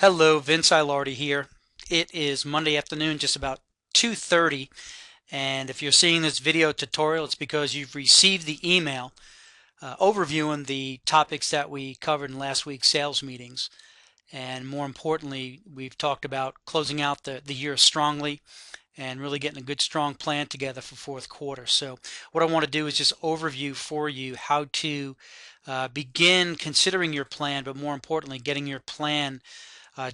Hello, Vince Ilardi here. It is Monday afternoon, just about 2:30, and if you're seeing this video tutorial, it's because you've received the email overviewing the topics that we covered in last week's sales meetings. And more importantly, we've talked about closing out the year strongly and really getting a good strong plan together for fourth quarter. So what I want to do is just overview for you how to begin considering your plan, but more importantly, getting your plan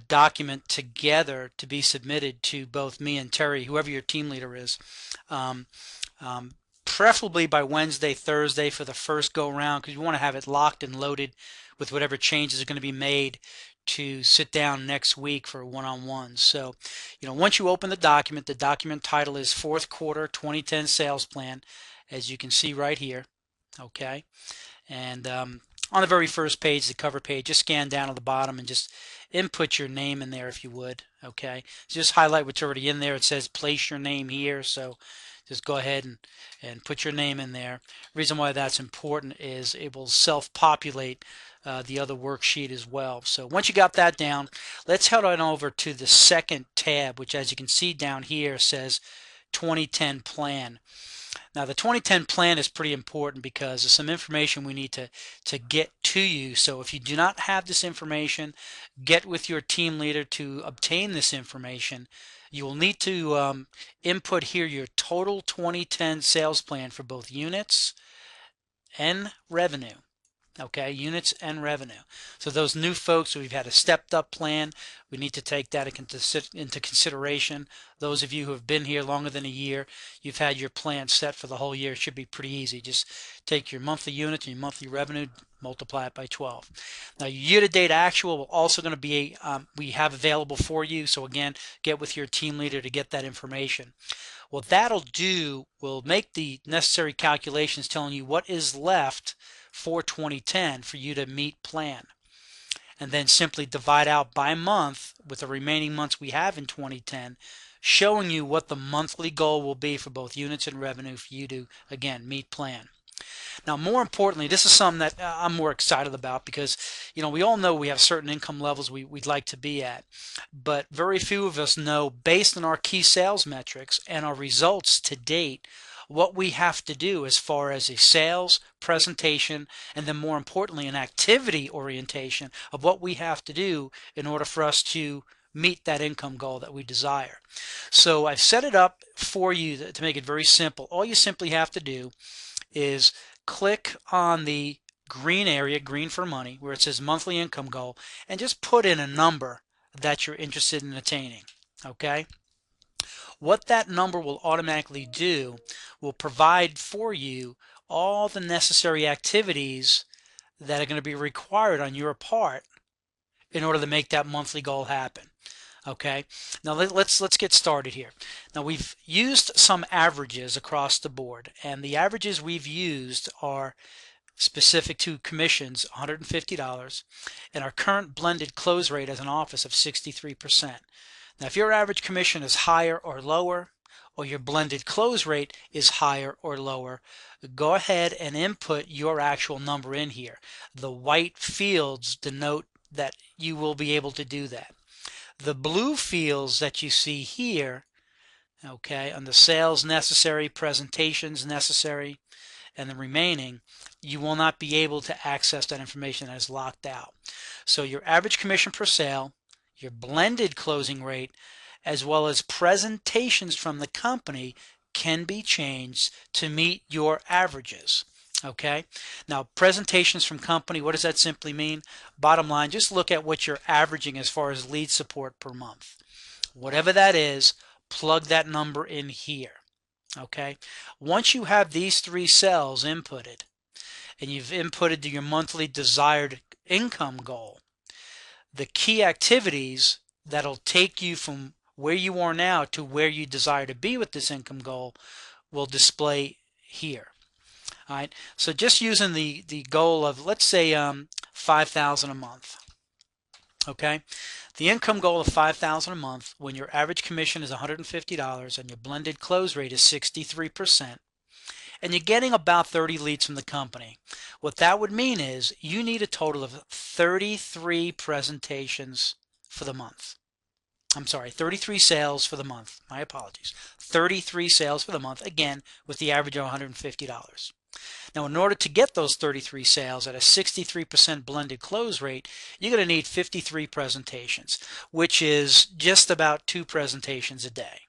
document together to be submitted to both me and Terry, whoever your team leader is, um, um, preferably by Wednesday, Thursday for the first go round, because you want to have it locked and loaded with whatever changes are going to be made to sit down next week for one-on-ones. So, once you open the document title is Fourth Quarter 2010 Sales Plan, as you can see right here. Okay, and on the very first page, the cover page, just scan down to the bottom and just input your name in there if you would. Okay, so just highlight what's already in there. It says place your name here, so just go ahead and put your name in there. Reason why that's important is it will self-populate the other worksheet as well. So once you got that down, let's head on over to the second tab, which, as you can see down here, says 2010 plan. Now, the 2010 plan is pretty important because there's some information we need to get to you. So if you do not have this information, get with your team leader to obtain this information. You will need to input here your total 2010 sales plan for both units and revenue. Okay, units and revenue. So those new folks, we've had a stepped up plan. We need to take that into consideration. Those of you who have been here longer than a year, you've had your plan set for the whole year. It should be pretty easy. Just take your monthly units and your monthly revenue, multiply it by 12. Now, your year-to-date actual will also going to be we have available for you. So again, get with your team leader to get that information. What that'll do will make the necessary calculations telling you what is left for 2010 for you to meet plan, and then simply divide out by month with the remaining months we have in 2010, showing you what the monthly goal will be for both units and revenue for you to, again, meet plan. Now, more importantly, this is something that I'm more excited about because, we all know we have certain income levels we'd like to be at, but very few of us know, based on our key sales metrics and our results to date, what we have to do as far as a sales presentation, and then more importantly, an activity orientation of what we have to do in order for us to meet that income goal that we desire. So I've set it up for you to make it very simple. All you simply have to do is click on the green area, green for money, where it says monthly income goal, and just put in a number that you're interested in attaining. Okay? What that number will automatically do will provide for you all the necessary activities that are going to be required on your part in order to make that monthly goal happen. Okay, now let's get started here. Now, we've used some averages across the board, and the averages we've used are specific to commissions, $150, and our current blended close rate as an office of 63%. Now, if your average commission is higher or lower, or your blended close rate is higher or lower, go ahead and input your actual number in here. The white fields denote that you will be able to do that. The blue fields that you see here, okay, on the sales necessary, presentations necessary, and the remaining, you will not be able to access that information that is locked out. So your average commission per sale, your blended closing rate, as well as presentations from the company can be changed to meet your averages. Okay, now presentations from company, what does that simply mean? Bottom line, just look at what you're averaging as far as lead support per month. Whatever that is, plug that number in here. Okay, once you have these three cells inputted and you've inputted your monthly desired income goal, the key activities that'll take you from where you are now to where you desire to be with this income goal will display here. All right, so just using the goal of, let's say, 5,000 a month. Okay, the income goal of 5,000 a month when your average commission is $150 and your blended close rate is 63%, and you're getting about 30 leads from the company. What that would mean is you need a total of 33 presentations for the month. I'm sorry, 33 sales for the month. My apologies. 33 sales for the month, again, with the average of $150. Now, in order to get those 33 sales at a 63% blended close rate, you're going to need 53 presentations, which is just about 2 presentations a day.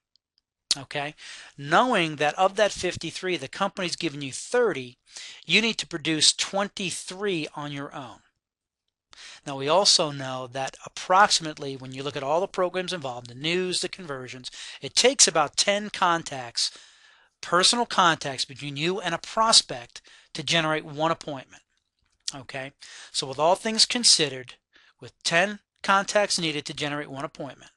Okay? Knowing that of that 53, the company's giving you 30, you need to produce 23 on your own. Now, we also know that approximately, when you look at all the programs involved, the news, the conversions, it takes about 10 contacts, personal contacts between you and a prospect to generate one appointment. Okay? So with all things considered, with 10 contacts needed to generate one appointment,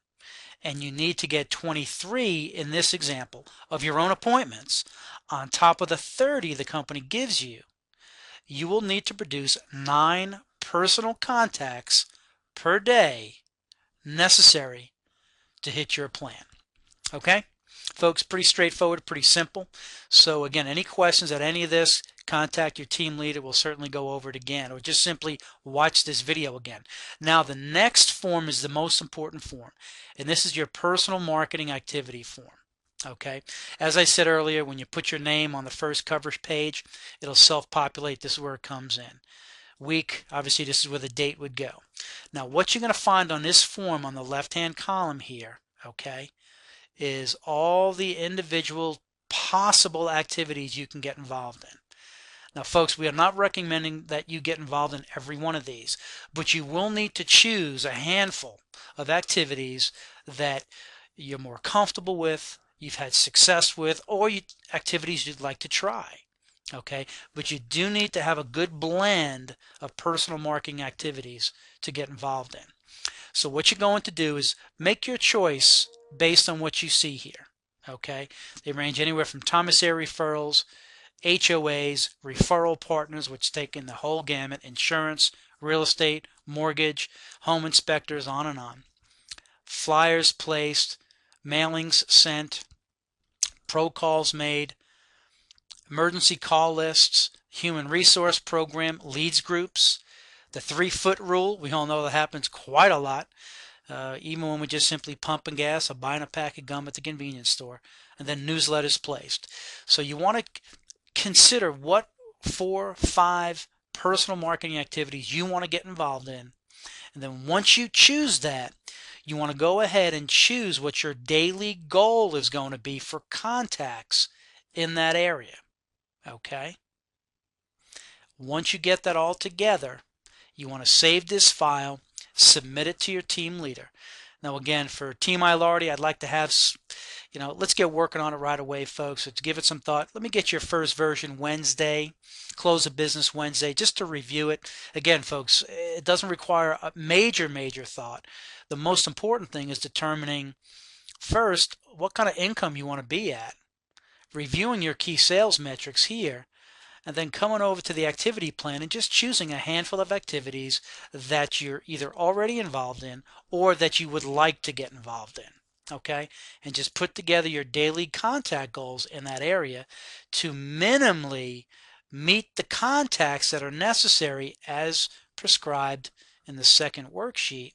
and you need to get 23 in this example of your own appointments on top of the 30 the company gives you, you will need to produce 9 personal contacts per day necessary to hit your plan. Okay? Folks, pretty straightforward, pretty simple. So again, any questions at any of this, contact your team leader. We'll certainly go over it again, or just simply watch this video again. Now, the next form is the most important form, and this is your personal marketing activity form. Okay, as I said earlier, when you put your name on the first cover page, it'll self-populate. This is where it comes in. Week, obviously this is where the date would go. Now, what you're going to find on this form on the left-hand column here, okay, is all the individual possible activities you can get involved in. Now, folks, we are not recommending that you get involved in every one of these, but you will need to choose a handful of activities that you're more comfortable with, you've had success with, or activities you'd like to try. Okay, but you do need to have a good blend of personal marketing activities to get involved in. So what you're going to do is make your choice based on what you see here. Okay, they range anywhere from commissary referrals, HOAs, referral partners, which take in the whole gamut, insurance, real estate, mortgage, home inspectors, on and on. Flyers placed, mailings sent, pro calls made, emergency call lists, human resource program, leads groups, the 3-foot rule. We all know that happens quite a lot, even when we just simply pumping gas or buying a pack of gum at the convenience store, and then newsletters placed. So you want to consider what 4, 5 personal marketing activities you want to get involved in. And then once you choose that, you want to go ahead and choose what your daily goal is going to be for contacts in that area. Okay? Once you get that all together, you want to save this file, submit it to your team leader. Now again, for Team Ilardi, I'd like to have, let's get working on it right away, folks. So to give it some thought, let me get your first version Wednesday, close of business Wednesday, just to review it. Again, folks, it doesn't require a major thought. The most important thing is determining first what kind of income you want to be at, reviewing your key sales metrics here, and then coming over to the activity plan and just choosing a handful of activities that you're either already involved in or that you would like to get involved in. Okay, and just put together your daily contact goals in that area to minimally meet the contacts that are necessary as prescribed in the second worksheet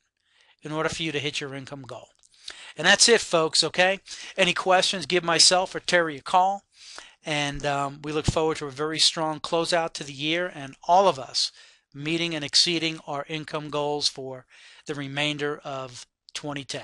in order for you to hit your income goal. And that's it, folks. Okay, any questions, give myself or Terry a call. And we look forward to a very strong closeout to the year and all of us meeting and exceeding our income goals for the remainder of 2010.